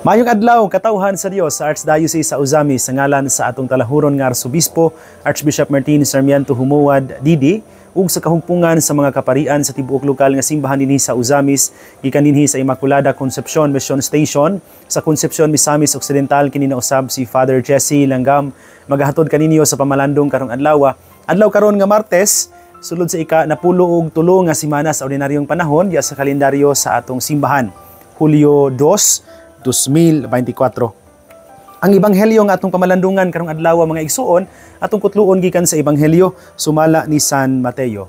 Mayong adlaw, katawhan sa Dios sa Archdiocese sa Uzamis sa ngalan sa atong talahuron nga Arsobispo, Archbishop Martin Sarmiento Humuad Didi, ug sa kahumpungan sa mga kaparian sa tibuok lokal nga simbahan dinhi sa Uzamis, gikan dinhi sa Immaculada Concepcion Mission Station, sa Concepcion, Misamis Occidental kini na usab si Father Jesse Langgam, magahatod kaninyo sa pamalandong karong adlaw. Adlaw karon nga Martes, sulod sa ika-10 ug 3 nga semana sa ordinaryong panahon diya sa kalendaryo sa atong simbahan, Hulyo 2, 2024. Ang ebanghelyo nga atong pamalandungan karong adlaw mga igsuon, atong kutluon gikan sa ebanghelyo sumala ni San Mateo.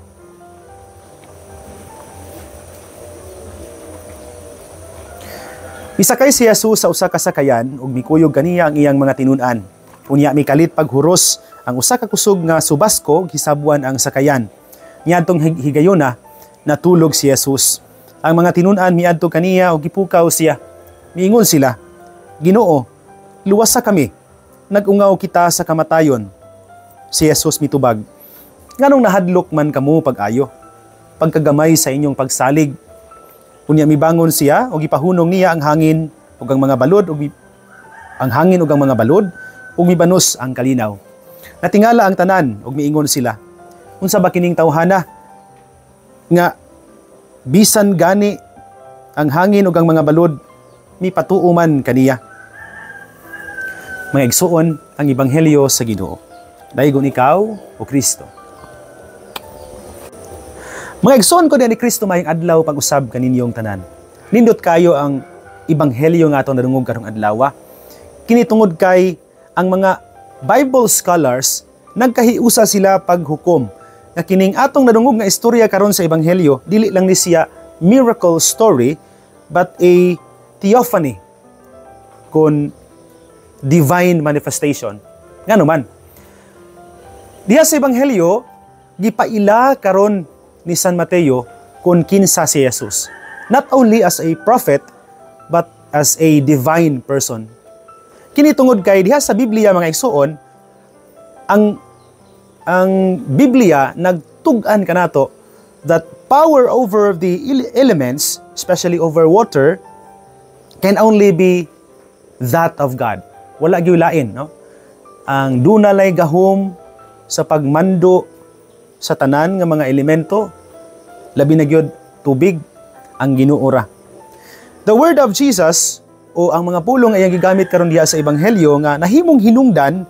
Misakay si Jesus sa usa ka sakayan ug mikuyog kaniya ang iyang mga tinun-an. Unya mikalit paghuros ang usa ka kusog nga subasko gisabuan ang sakayan. Niadtong higayuna natulog si Jesus. Ang mga tinun-an miadto kaniya ug gipukaw siya. Miingon sila, Ginoo, luwasa kami, nag-ungaw kita sa kamatayon. Si Jesus mitubag, nganong nahadlok man kamo pag-ayo, pagkagamay sa inyong pagsalig. Unya mibangon siya, o gipahunong niya ang hangin ug ang mga balod, ug mibanos ang kalinaw. Natingala ang tanan, ug miingon sila, unsa ba kining tawhana? Nga, bisan gani ang hangin ug ang mga balod, mi patuuman kaniya. Mga igsuon ang ebanghelyo sa Ginoo. Daygon ikaw o Kristo. Mga igsuon ko diyan ni Kristo mayong adlaw pag-usab kaninyong tanan. Nindot kayo ang ebanghelyo nga atong nadungog karong adlaw. Kini tungod kay ang mga Bible scholars nagkahiusa sila paghukom nga kining atong nadungog nga istorya karon sa ebanghelyo dili lang ni siya miracle story but a theophany kun divine manifestation. Ngano man. Diha sa ebanghelyo gipaila karon ni San Mateo kun kinsa si Jesus. Not only as a prophet but as a divine person. Kini tungod kay diha sa Biblia mga igsuon ang Biblia nagtug-an kanato that power over the elements, especially over water, can only be that of God. Wala giulain, no? Ang dunalay gahom sa pagmando sa tanan nga mga elemento, labi na gyud tubig ang Ginoo ra. The word of Jesus o ang mga pulong ayang gigamit karon diha sa ebanghelyo nga nahimong hinungdan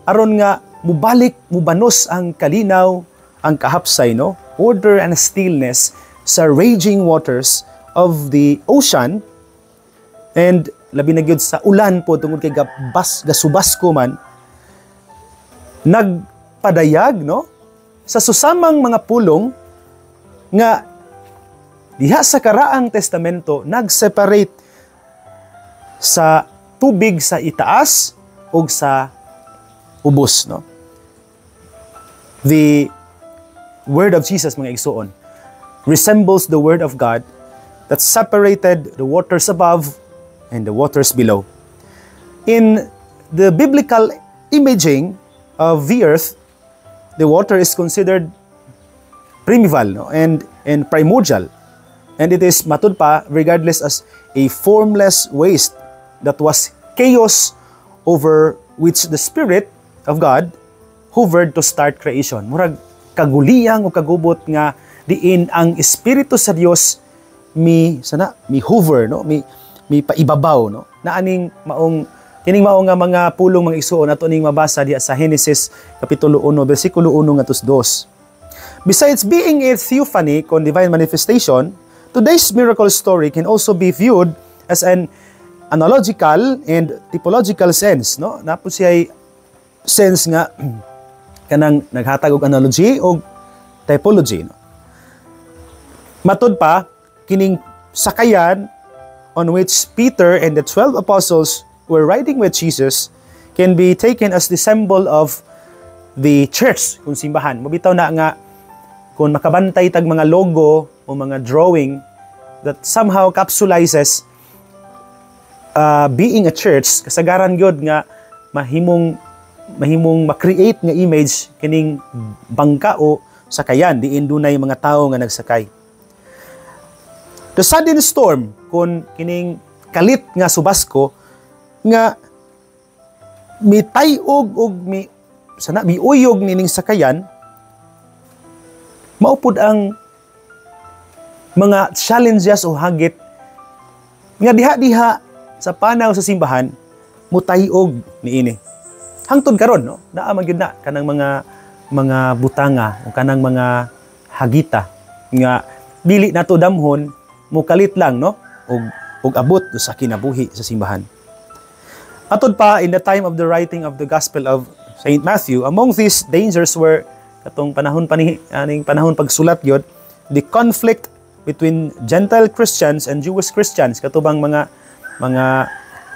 aron nga mubalik, mubanos ang kalinaw, ang kahapsay, no? Order and stillness sa raging waters of the ocean. And labi na gyud sa ulan po tungod kay gasubasko man nagpadayag no sa susamang mga pulong nga diha sa karaang testamento nag-separate sa tubig sa itaas ug sa ubos no. The word of Jesus mga igsuon resembles the word of God that separated the waters above and the waters below. In the biblical imaging of the earth, the water is considered primeval no? and primordial. And it is matud pa regardless as a formless waste that was chaos over which the Spirit of God hovered to start creation. Murag kaguliyang o kagubot nga diin ang Espiritu sa Dios mi hover no, mi paibabaw no. Naaning kining mao nga mga pulong mga igsuon ato ning mabasa diha sa Genesis kapitulo 1 bersikulo 1 ngadto 2. Besides being a theophany con divine manifestation, today's miracle story can also be viewed as an analogical and typological sense no. Napod siya sense nga kanang naghatag og analogy o typology no. Matud pa kining sakayan on which Peter and the 12 apostles were riding with Jesus can be taken as the symbol of the church kung simbahan. Mabitaw na nga kung makabantay tag mga logo o mga drawing that somehow capsulizes being a church, kasagaran gyud nga mahimong ma-create nga image kining bangka o sakayan diin dunay mga tawo nga nagsakay. The sudden storm kun kining kalit nga subasko nga mitayog og miuyog nining sakayan, maupod ang mga challenges o hagit nga diha-diha sa panaw sa simbahan mutayog niini. Hangtod karon no, naa man gyud na kanang mga butanga o kanang mga hagita nga dili nato damhon mukalit lang no og abot sa kinabuhi sa simbahan. Atod pa, in the time of the writing of the Gospel of St. Matthew, among these dangers were katong panahon pagsulat yun, the conflict between Gentile Christians and Jewish Christians, katubang mga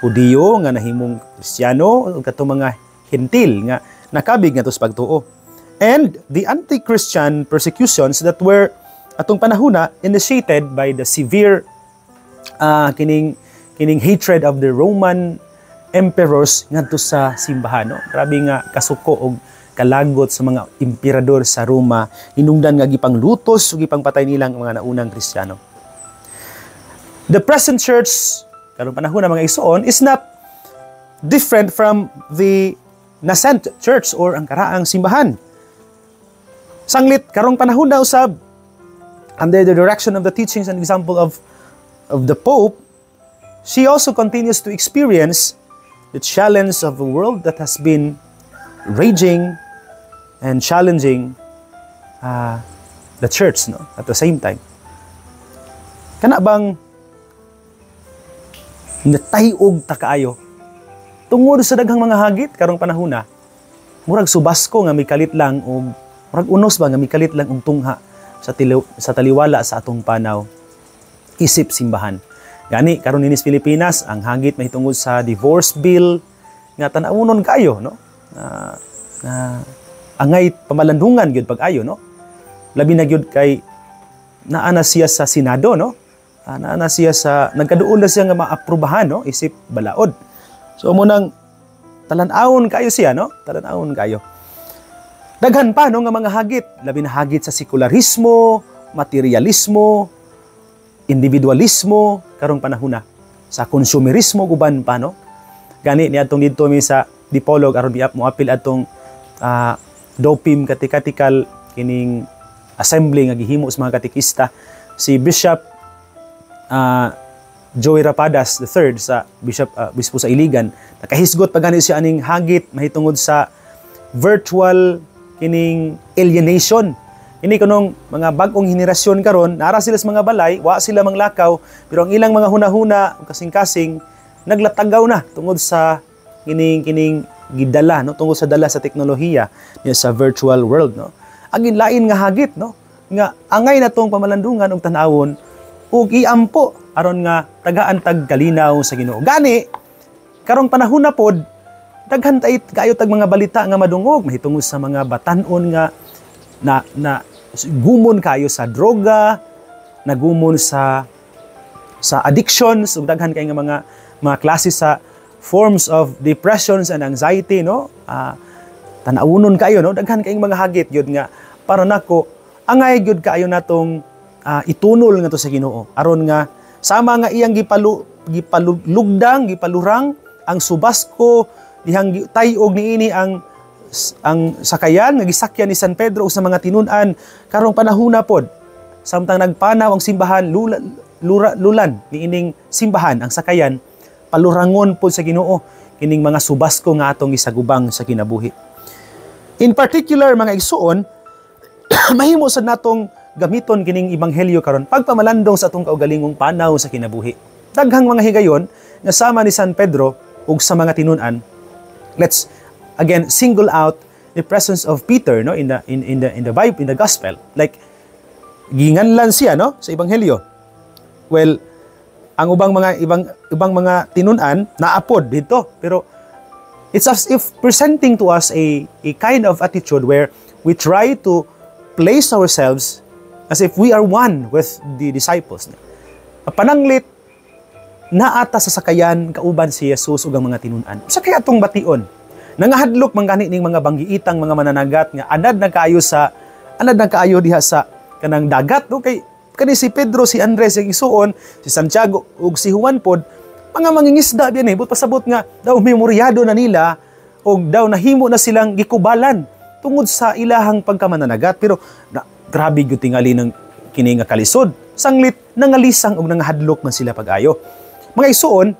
Hudiyo nga nahimong Kristiyano, katong mga Hentil nga nakabig nga to sa pagtuo. And the anti-Christian persecutions that were atong panahona initiated by the severe kining hatred of the Roman emperors ngadto sa simbahan. No? Grabe nga kasuko og kalagot sa mga emperador sa Roma, hinungdan nga gipang lutos ug gipang patay nilang mga naunang Kristiyano. The present church karong panahon ng mga igsoon is not different from the nascent church or ang karaang simbahan. Sanglit karong panahon na usab, under the direction of the teachings and example of the Pope, she also continues to experience the challenge of a world that has been raging and challenging the church, no? At the same time. Kana bang natayog ta kaayo tungod sa daghang mga hagit karong panahona, murag subasko nga mikalit lang og murag unos ba nga mikalit lang og tungha sa taliwala sa atong panaw isip simbahan. Gani karon ninis Pilipinas ang hagit mahitungod sa divorce bill nga tan-awon kayo no, angay pamalandungan gyud pag-ayo no, labi na gyud kay naa na siya sa Senado no, naa na siya sa nagkaduol na siya nga maaprubahan no isip balaod. So mo nang talan-awon kayo siya no, talan-awon kayo. Daghan pa no nga mga hagit, labi na hagit sa sekularismo, materialismo, individualismo karong panahona, sa konsumerismo guban pa no. Gani niadtong didto mi sa Dipolog aron mo apil atong DOPIM Catechetical kining assembly nga gihimo sa mga katekista, si Bishop Joey Rapadas III sa Bispo sa Iligan, nakahisgot pa gani siya aning hagit mahitungod sa virtual kining alienation. Ini kanong mga bagong henerasyon karon, nara sila sa mga balay, wa sila manglakaw, pero ang ilang mga hunahuna kasing-kasing naglatagaw na tungod sa kining gidala no, tungod sa dala sa teknolohiya niya sa virtual world no. Agin lain nga hagit no, nga angay na tong pamalandungan og tan-awon ug iampo aron nga tagaan tag kalinaw sa Ginoo. Gani karong panahon na pod daghan kayo tag mga balita nga madungog mahitungod sa mga batan-on nga na gumon kayo sa droga, nagumon sa addictions, ug daghan kay nga mga klase sa forms of depressions and anxiety no. Tan-awonon kayo no, daghan kay mga hagit gyud nga para nako angay gyud kayo natong itunol nga to sa Ginoo aron nga sama nga iyang gipalugdang, gipalurang ang subasko dihang tayog niini ang sakayan nga gisakyan ni San Pedro sa mga tinun-an karong panahuna pod samtang nagpanaw ang simbahan lulan niining simbahan ang sakayan palurangon pod sa Ginoo kining mga subasko nga atong gisagubang sa kinabuhi. In particular mga igsuon, mahimo sad natong gamiton kining ebanghelyo karon pagpamalandong sa atong kaugalingong panaw sa kinabuhi. Daghang mga higayon nga sama ni San Pedro ug sa mga tinun-an. Let's again single out the presence of Peter no in the Bible, in the gospel, like ginganlan siya no sa ebanghelyo. Well, ang ubang mga tinun-an naapod dito, pero it's as if presenting to us a kind of attitude where we try to place ourselves as if we are one with the disciples. Pananglit naata sa sakayan kauban si Jesus ug ang mga tinun-an. Sa kaya atong bation nangahadlok man gani ning mga banggiitang mga mananagat nga anad na kaayo diha sa kanang dagat no, kay kani si Pedro, si Andres ang isuon, si Santiago ug si Juan pod mga mangingisda biyan but pasabot nga daw memoryado na nila o daw nahimo na silang gikubalan tungod sa ilahang pagkamananagat. Pero grabe gyud tingali ng kini nga kalisod. Sanglit nangalisang og nangahadlok man sila pag-ayo. Mga igsoon,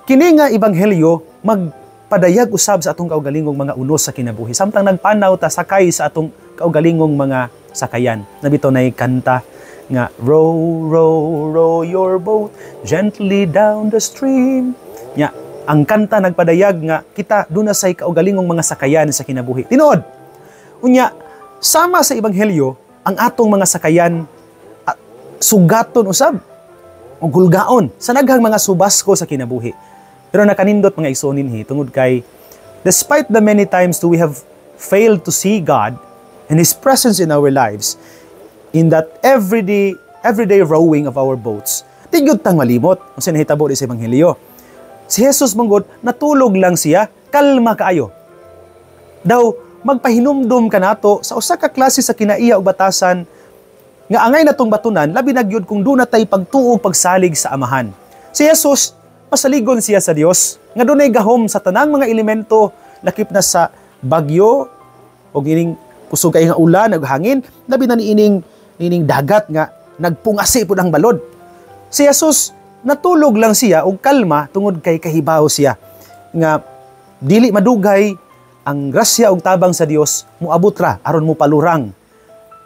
kini nga ebanghelyo magpadayag usab sa atong kaugalingong mga unos sa kinabuhi. Samtang nagpanaw ta sakay sa atong kaugalingong mga sakayan. Nabito nay kanta nga row, row, row your boat gently down the stream. Nya, ang kanta nagpadayag nga kita doon na say kaugalingong mga sakayan sa kinabuhi. Tinuod. Unya, sama sa ebanghelyo ang atong mga sakayan sugaton usab o gulgaon sa naghang mga subasko sa kinabuhi. Pero nakanindot mga igsoon dinhi tungod kay despite the many times we have failed to see God and His presence in our lives, in that everyday rowing of our boats, di gyud tang malimot kung sa nahitabo sa ebanghelyo. Si Jesus manggod natulog lang siya, kalma kaayo. Daw magpahinumdum kanato sa usa ka klase sa kinaiya ug batasan nga angay natong batunan labi na gyud kung do natay pagtuo pagsalig sa Amahan. Si Jesus pasaligon siya sa Dios nga dunay gahom sa tanang mga elemento lakip na sa bagyo o ining kusog kay nga ulan ug hangin labi na niining dagat nga nagpungasi pud ang balod. Si Jesus natulog lang siya og kalma tungod kay kahibaw siya nga dili madugay ang grasya ug tabang sa Dios moabot ra aron mo palurang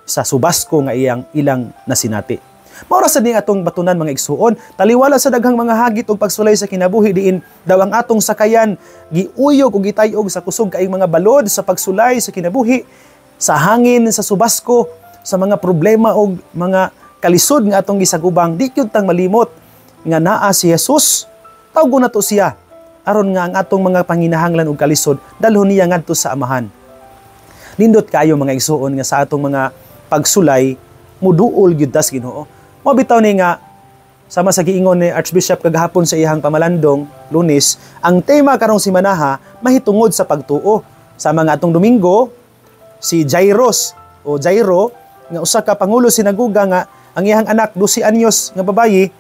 sa subasko nga ilang nasinati. Maura sa atong batunan mga igsuon, taliwala sa daghang mga hagit ug pagsulay sa kinabuhi diin daw ang atong sakayan giuyog ug gitayog sa kusog kaayong mga balod sa pagsulay sa kinabuhi, sa hangin, sa subasko, sa mga problema ug mga kalisod nga atong gisagubang. Di gyud tang malimot nga naa si Jesus. Tawgo nato siya aron nga ang atong mga panginahanglan ug kalisod dalhon niya ngadto sa Amahan. Nindot kayo mga igsuon nga sa atong mga pagsulay muduol gyud tas Ginoo. Mo bitaw ni nga sama sa giingon ni Archbishop kagahapon sa iyang pamalandong Lunes, ang tema karong simanaha mahitungod sa pagtuo. Sa mga atong Domingo, si Jairus o Jairo nga usa ka pangulo sinaguga nga ang iyang anak 12 anyos nga babayi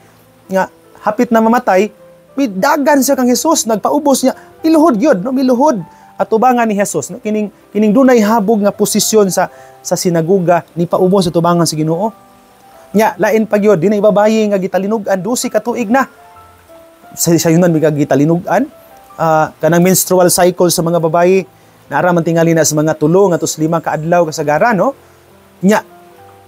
nga hapit na mamatay, midagan siya kang Jesus, nagpaubos niya, miluhod gyud, no, miluhod at tubangan ni Jesus, no, kining dunay habog nga posisyon sa sinaguga ni paubos sa tubangan si Ginoo. Nya lain pa gyud dinay babayi nga gitalinugan 12 ka tuig na. Sa yunan mi gitalinugan kanang menstrual cycle sa mga babayi naara man tingali na sa mga 3 ngadto 5 ka adlaw kasagaran, no. Nya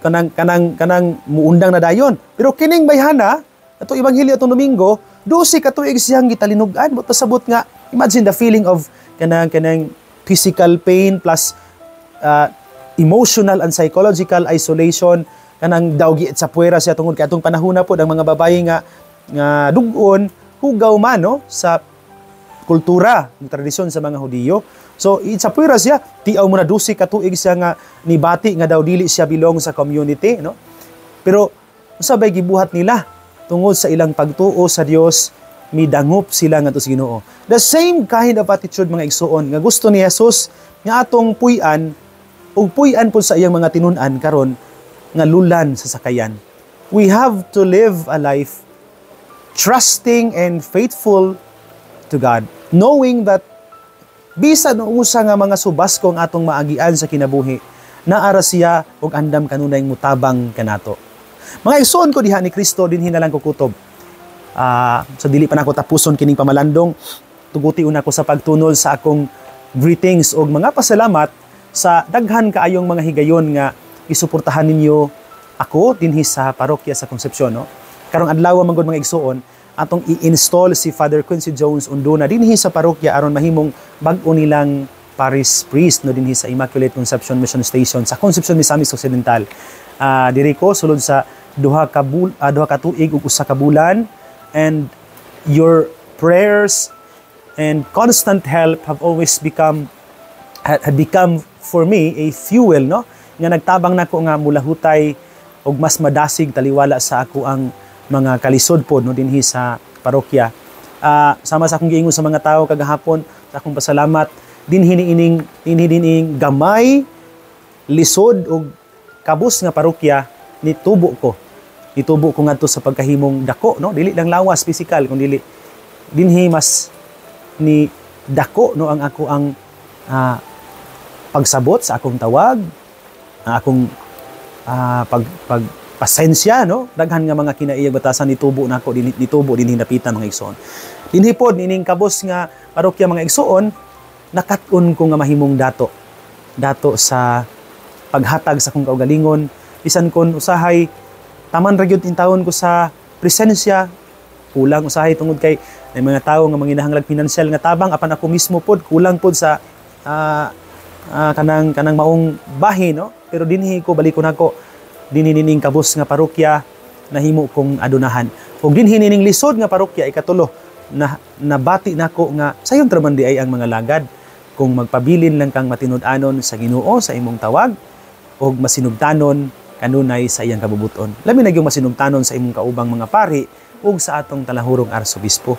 kanang muundang na dayon. Pero kining bayhana ato ebanghelyo atong Domingo 12 ka tuig siyang gitalinugan. But pasabot nga imagine the feeling of kanang physical pain plus emotional and psychological isolation, kanang dawgi sa puwera siya tungod kay atong panahon na po ang mga babaye nga dugon hugaw man, no, sa kultura ng tradisyon sa mga Hudiyo. So sa puwera siya tiaw mo na 12 ka tuig siya nga nibati nga daw dili siya belong sa community, no. Pero usabay gibuhat nila tungod sa ilang pagtuo sa Dios, midangop sila ngadto sa Ginoo. The same kind of attitude mga igsuon nga gusto ni Jesus nga atong puy-an ug puy-an po sa iyang mga tinun-an karon nga lulan sa sakayan. We have to live a life trusting and faithful to God, knowing that bisan usa nga mga subasko ang atong maagian sa kinabuhi, naara siya ug andam kanunay mutabang kanato. Mga igsoon ko diha ni Kristo dinhi na lang kukutob. So dili pa nako tapuson kining pamalandong, tuguti una ko sa pagtunol sa akong greetings ug mga pasalamat sa daghan kaayong mga higayon nga isuportahan ninyo ako dinhi sa parokya sa Concepcion, no. Karong adlaw manggod mga igsoon atong i-install si Father Quincy Jones Unduna dinhi sa parokya aron mahimong bag-o nilang parish priest, no, dinhi sa Immaculate Conception Mission Station sa Concepcion, Misamis Occidental. Diri ko sulod sa duha ka tuig ug usa ka bulan, and your prayers and constant help have always become for me a fuel, no, nga nagtabang nako nga mulahutay og mas madasig taliwala sa ako ang mga kalisod pod, no, dinhi sa parokya. Sama sa akong giingon sa mga tawo kagahapon, sa akong pasalamat dinhi ining gamay lisod og kabus nga parokya nitubo ko Nitubo ko ngadto sa pagkahimong dako, no? Dili lang lawas physical, kun dili dinhi mas ni dako, no, ang ako ang pagsabot sa akong tawag, ang akong pagpasensya, no? Daghan nga mga kinaiyang batasan nitubo nako, nitubo dinhi napitan mga igsoon. Dinhi pod nining kabos nga parokya mga igsoon, nakat-on ko nga mahimong dato sa paghatag sa akong kaugalingon, bisan kon usahay taman ra gyud in taon ko sa presensya, kulang usahay tungod kay may mga tawo nga manginahanglag financial nga tabang, apan ako mismo pod kulang pod sa kanang maong bahin, no? Pero dinhi ko balikon ako dinhi nining kabus nga parokya nahimo kong adunahan. Ug dinhi nining lisod nga parokya ikatulo na nabati nako nga sayon tra man di ay ang mga lagad kung magpabilin lang kang matinud-anon sa Ginoo sa imong tawag ug masinugtanon kanunay sa iyang kabubuton. Labi na gyud masinugtanon sa imong kaubang mga pari ug sa atong talahurong arsobispo.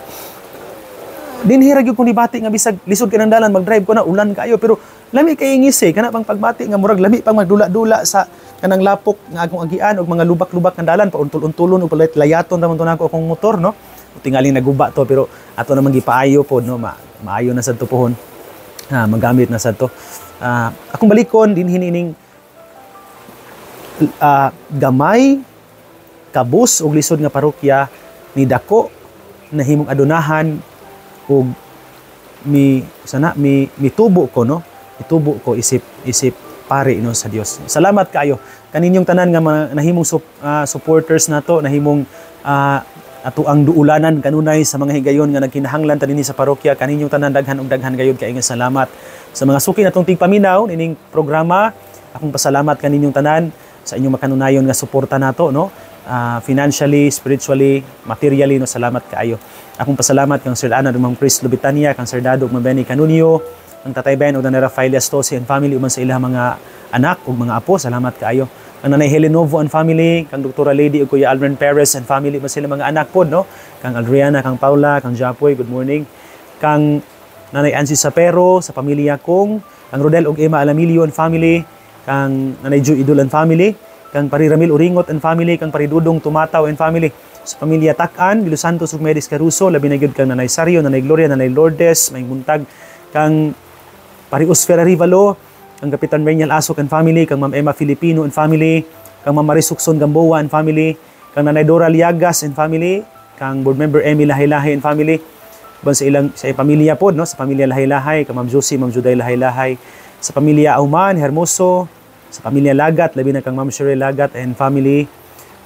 Dinhi ra gyud ko nibati nga bisag lisod ka nang dalan mag-drive ko na ulan kayo, pero lami kay ngisi kana pang pagbati nga murag lami pang magdula-dula sa kanang lapok nga akong agian og mga lubak-lubak nga dalan pauntol-untulon ug layaton ramon to nako akong motor, no. Tingaling naguba to pero ato namang gipaayo pod, no, maayo na sad to pohon. Magamit na sad to. Akong balikon dinhi nining gamay kabus og lisod nga parokya ni dako na himong adunahan ug mitubo ko, no, itubo ko isip pari, no, sa Dios. Salamat kaayo kaninyong tanan nga nahimong supporters nato, nahimong ato ang duulanan kanunay sa mga higayon nga nagkinahanglan ta dinhi sa parokya. Kaninyong tanan daghan og daghan gayud kay nga salamat sa mga suki natong tigpaminaw nining programa. Akong pasalamat kaninyong tanan sa inyong makanunayon nga suporta nato, no, financially, spiritually, materially, no. Salamat kaayo. Akong pasalamat kang Sir Ana Dumang Chris Lubitania, kang Sir Dado ug Mabeni Canunio, ang Tatay Ben ug Nanay Rafael Astosi and family uman sa ilang mga anak ug mga apo. Salamat kaayo. Kang Nanay Helen Novo and family, kang Dr. Lady ug Kuya Alvin Perez and family uman sa ilang mga anak pod, no. Kang Adriana, kang Paula, kang Japoy, good morning. Kang Nanay Ansi Sapero sa pamilya kong, kang Rodel ug Emma Alamilio and family, kang Nanay Ju Idol and family, kang Pari Ramil Uringot and family, kang Pari Dudong Tumataw and family, sa pamilya Tak-an, Los Santos ug Medis Caruso, labi na gyud kang Nanay Sario, Nanay Gloria, Nanay Lourdes, may buntag, kang Pari Osfera Rivalo, kang Kapitan Reynal Asok and family, kang Ma'am Emma Filipino and family, kang Ma'am Marisukson Gamboa and family, kang Nanay Dora Liagas and family, kang Board Member Emmy Lahay-Lahay and family, ban sa pamilya pod, no, sa pamilya Lahay-Lahay, kang Ma'am Josie, Ma'am Juday Lahay-Lahay, sa pamilya Auman, Hermoso, sa pamilya Lagat, labi na kang Ma'am Sherry Lagat and family,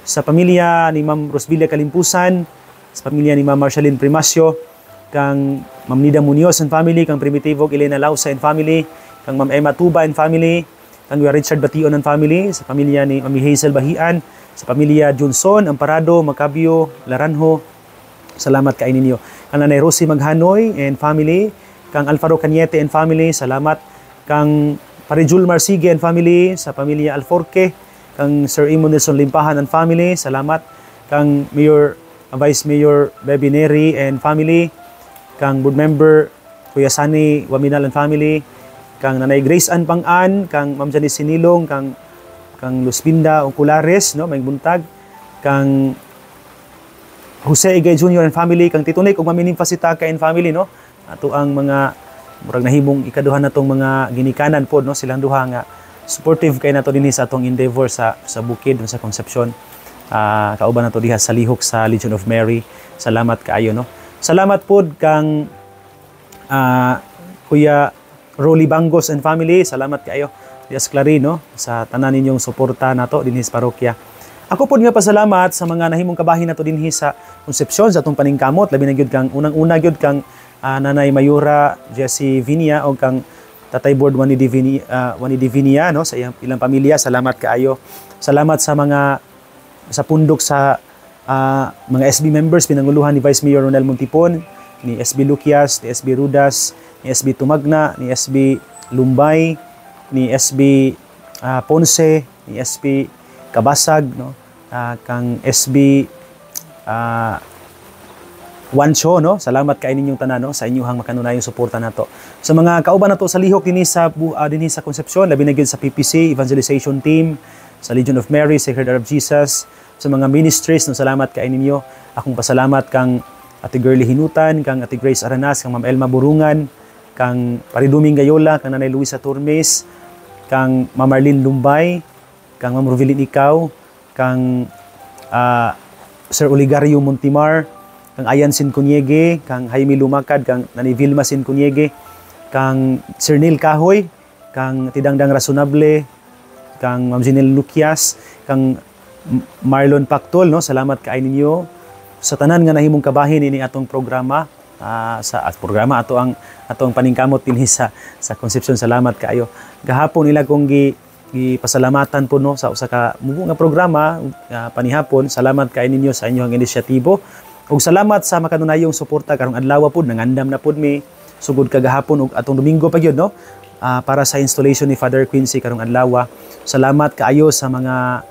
sa pamilya ni Ma'am Rosvilla Kalimpusan, sa pamilya ni Ma'am Marceline Primasio, kang Ma'am Nida Munoz and family, kang Primitivo Elena Lausa and family, kang Ma'am Emma Tuba and family, kang Richard Bation and family, sa pamilya ni Ma'am Hazel Bahian, sa pamilya Johnson, Amparado, Macabio, Laranjo, salamat kay ninyo. Kang Nanay Rosie Maghanoy and family, kang Alfaro Cañete and family, salamat. Kang Parijul Marsigue and family, sa pamilya Alforque, kang Sir Imon Nelson Limpahan and family, salamat. Kang Vice Mayor Baby Neri and family, kang Board Member Kuya Sani Waminal and family, kang Nanay Grace Ann Pang-an, kang Ma'am Janice Sinilong, kang Luspinda Oculares, no, may buntag, kang Jose Igay Jr. and family, kang Titunik ug Mamining Pasitaka and family, no. Ato ang mga murag nahimong ikaduhan natong mga ginikanan pod, no, silang duha nga supportive kay nato dinhi sa atong endeavor sa bukid sa Concepcion. Kauban nato diha sa lihok sa Legion of Mary. Salamat kaayo, no. Salamat pod kang Kuya Rolly Bangos and family. Salamat kaayo Dias Clarino sa tanan ninyong suporta nato dinhi sa parokya. Ako pod nga pasalamat sa mga nahimong kabahin nato dinhi sa Concepcion sa atong paningkamot, labi na gyud kang unang-una gyud kang Nanay Mayura Jessie Vinia o kang Tatay Board Wani Divinia, no, sa ilang pamilya. Salamat kaayo. Salamat sa mga sa pundok sa mga SB members pinanguluhan ni Vice Mayor Ronel Montipon, ni SB Lucias, ni SB Rudas, ni SB Tumagna, ni SB Lumbay, ni SB Ponce, ni SB Kabasag, no, kang SB Wancho, no. Salamat kay ninyong tanan, no, sa inyong makanunayong suporta nato. Sa mga kauban nato sa lihok dinhi sa Concepcion, labi na gyud sa PPC Evangelization Team, sa Legion of Mary, Sacred Heart of Jesus, sa mga ministries, no, salamat kay ninyo. Akong pasalamat kang Ate Girlie Hinutan, kang Ate Grace Aranas, kang Ma'am Elma Burungan, kang Pariduming Gayola, kang Nanay Luisa Turmes, kang Ma'am Marlene Lumbay, kang Ma'am Rovelyn Ikaw, kang Sir Oligario Montimar, kang Ayan Sincunyege, kang Jaime Lumakad, kang Nanay Vilma Sincunyege, kang Sir Neil Kahoy, kang Tidangdang Rasunable, kang Ma'am Jinel Lucias, kang Marlon Pactol, no? Salamat kay ninyo sa tanan nga nahimong kabahin ini atong programa, programa atong paningkamot dinhi sa Concepcion. Salamat kaayo. Gahapon nila kong gipasalamatan po, no, sa usa ka mubo nga programa panihapon. Salamat kay ninyo sa inyong inisyatibo. Ug salamat sa makanunayong suporta karong adlaw pod, nangandam na pod mi sugod kagahapon ug atong Domingo pa gyud, no, para sa installation ni Father Quincy karong adlaw. Salamat kaayo sa mga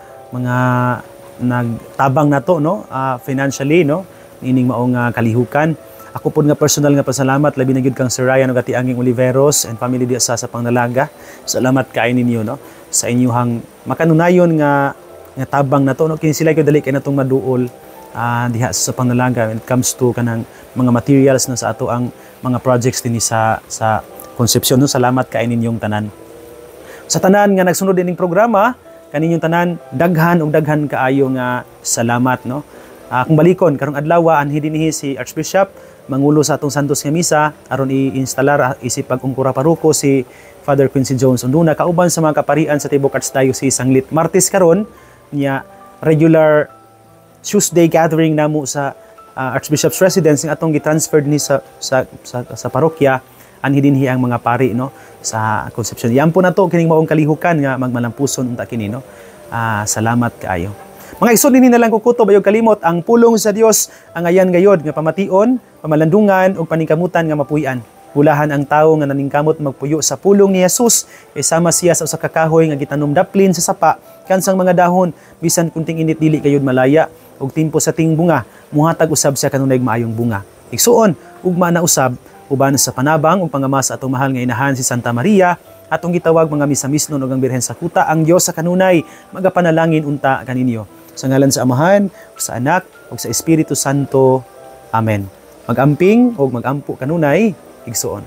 nagtabang na to, no, financially, no, ining maong kalihukan. Ako pod nga personal nga pasalamat labi na gyud kang Sir Ryan ug Ati Anging Oliveros and family di sa Pangnalaga. Salamat kay ninyo, no, sa inyong makanunayon nga tabang na to, no, kini sila gyud dali kay natong maduol diha sa Pangnalaga when it comes to kanang mga materials na sa ato ang mga projects dinhi sa Concepcion, no. Salamat kay ninyong tanan. Sa tanan nga nagsunod ining programa, kaninyong tanan daghan ug daghan kaayo nga salamat, no. Kung balikon karong adlaw anhi dinhi si Archbishop mangulo sa atong Santos nga misa aron i-instalar isip pag-ungkura paruko si Father Quincy Jones Unduna kauban sa mga kaparian sa Tibok Archdiocese Sanglit. Martes karon niya regular Tuesday gathering namo sa Archbishop's residence nga atong gi-transfer ni sa parokya anhi dinhi ang mga pari, no, sa Concepcion. Yan po na to kining maong kalihukan nga magmalampuson unta kini, no. Salamat kaayo. Mga igsoon dinhi na lang kukutob ayo kalimot ang pulong sa Dios ang ayan gayod nga pamation, pamalandungan ug paningkamutan nga mapuy-an. Bulahan ang tawo nga naningkamot magpuyo sa pulong ni Jesus kay sama siya sa usa ka kahoy nga gitanom daplin sa sapa kansang mga dahon bisan kunting init dili kayod malaya ug timpo sa ting bunga muhatag usab sa kanunay maayong bunga. Igsuon ugma na usab uban sa panabang ug pangamas atong mahal nga inahan si Santa Maria atong gitawag mga misamisnon ug ang Birhen sa Kuta ang Dios sa kanunay magapanalangin unta kaninyo. Sa ngalan sa Amahan, sa Anak, ug sa Espiritu Santo. Amen. Mag-amping o mag-ampo kanunay, igsuon.